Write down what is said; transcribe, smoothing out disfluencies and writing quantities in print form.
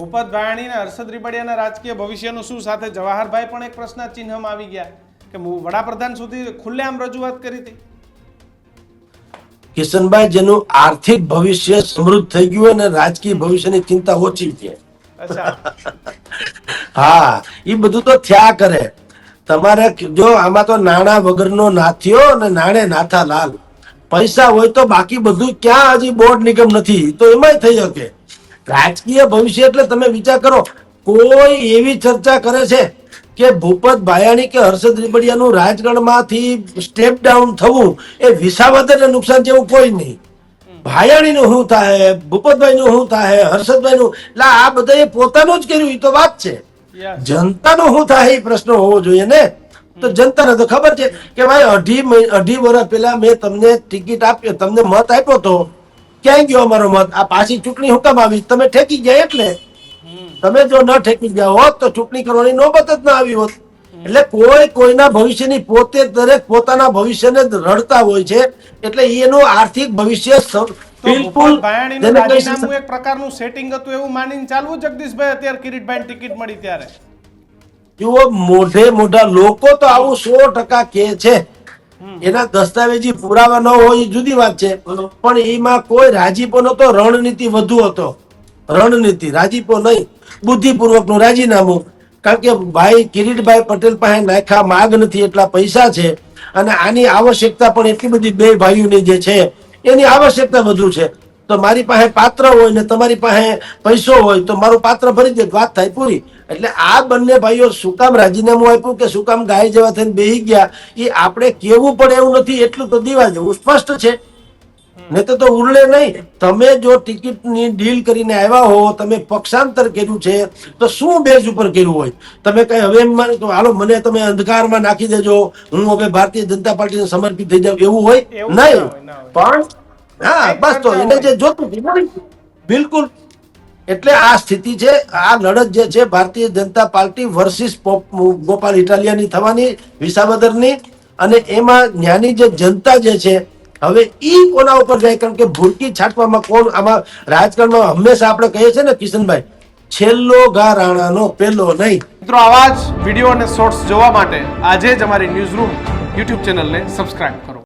ભૂપત ભાયાણી અને હર્ષદ રીબડિયાના રાજકીય ભવિષ્યનું શું સાથે જવાહરભાઈ પણ એક પ્રશ્ન ચિહ્નમાં આવી ગયા કે વડાપ્રધાન સુધી ખુલ્લેઆમ રજૂઆત કરી હતી. કિશનભાઈ, જેનું આર્થિક ભવિષ્ય સમૃદ્ધ થઈ ગયું અને રાજકીય ભવિષ્યની ચિંતા ઓછી છે. અચ્છા, હા, એ બધું તો થયા કરે. તમારે જો આમાં તો નાણા વગરનો નાથ્યો અને નાણે નાથા લાલ. પૈસા હોય તો બાકી બધું ક્યાં હજી બોર્ડ નિગમ નથી તો એમાંય થઈ શકે. રાજકીય ભવિષ્ય એટલે તમે વિચાર કરો, કોઈ એવી ચર્ચા કરે છે કે ભૂપત ભાયાણી કે હર્ષદ રીબડિયાનું રાજકારણમાંથી સ્ટેપ ડાઉન થવું એ વિસાવદરને નુકસાન જેવું કોઈ નહીં. ભાયાણીનું શું થાય, ભૂપતભાઈનું શું થાય, હર્ષદભાઈનું, એટલે આ બધાએ પોતાનું જ કર્યું એ તો વાત છે. જનતાનું શું થાય એ પ્રશ્ન હોવો જોઈએ ને. તો જનતાને તો ખબર છે કે ભાઈ અઢી વર્ષ પહેલા મેં તમને ટિકિટ આપી, તમને મત આપ્યો તો ક્યાંય ગયો અમારો મત? આ પાછી ચૂંટણી હું કામ આવી? તમે ઠેકી ગયા એટલે. તમે જો ન ઠેકી ગયા હોત તો ચૂંટણી કરવાની નોબત જ ના આવી હોત. એટલે કોઈ કોઈના ભવિષ્યની પોતે દરેક પોતાના ભવિષ્યને રડતા હોય છે. એટલે એનું આર્થિક ભવિષ્ય બિલકુલ એક પ્રકારનું સેટિંગ હતું એવું માનીને ચાલવું. જગદીશભાઈ, અત્યારે કિરીટભાઈ ટિકિટ મળી ત્યારે જુઓ, મોઢા લોકો તો આવું 100% કહે છે. એના દસ્તાવેજી પુરાવા ન હોય એ જુદી વાત છે, પણ એમાં કોઈ રાજીપો નતો. રણનીતિ વધુ હતો. રણનીતિ, રાજીપો નહીં. બુદ્ધિપૂર્વકનું રાજીનામું. કારણ કે ભાઈ કિરીટભાઈ પટેલ પાસે નાખ્યા માગ નથી, એટલા પૈસા છે અને આની આવશ્યકતા પણ એટલી બધી બે ભાઈઓની જે છે એની આવશ્યકતા વધુ છે. તો મારી પાસે પાત્ર હોય ને તમારી પાસે પૈસો હોય તો મારું પાત્ર ભરી દે, વાત થાય પૂરી. એટલે આ બંને ભાઈઓ શું કામ રાજીનામું આપ્યું કે શું કામ ગાય જેવા થઈને બેહી ગયા એ આપણે કેવું પડે એવું નથી. એટલું તો દીવા જેવું સ્પષ્ટ છે. નહીં તો ઉરલે નહીં. તમે જો ટિકિટની ડીલ કરીને આવ્યા હો, તમે પક્ષાંતર કર્યું છે તો શું બેઝ ઉપર કર્યું હોય? તમે કઈ હવે એમ માનો તો હાલો મને તમે અંધકારમાં નાખી દેજો, હું હવે ભારતીય જનતા પાર્ટીને સમર્પિત થઈ જાઉં, એવું હોય નહીં. પણ હા, બસ તો એને જે જોતું બિલકુલ. એટલે આ સ્થિતિ છે. આ લડત જે છે ભારતીય જનતા પાર્ટી વર્સિસ ગોપાલ ઇટાલિયાની થવાની, વિસાવદરની. અને એમાં જ્ઞાની જે જનતા જે છે હવે ઈ કોના ઉપર જાય? કારણ કે ભૂરકી છાંટવામાં કોણ આમાં રાજકારણમાં હંમેશા આપણે કહીએ છીએ ને કિશનભાઈ, છેલ્લો ઘા રાણાનો પેલો નહીં. મિત્રો, આવા જ વિડીયો અને શોર્ટ્સ જોવા માટે આજે જ અમારી ન્યૂઝ રૂમ યુટ્યુબ ચેનલને સબસ્ક્રાઇબ કરો.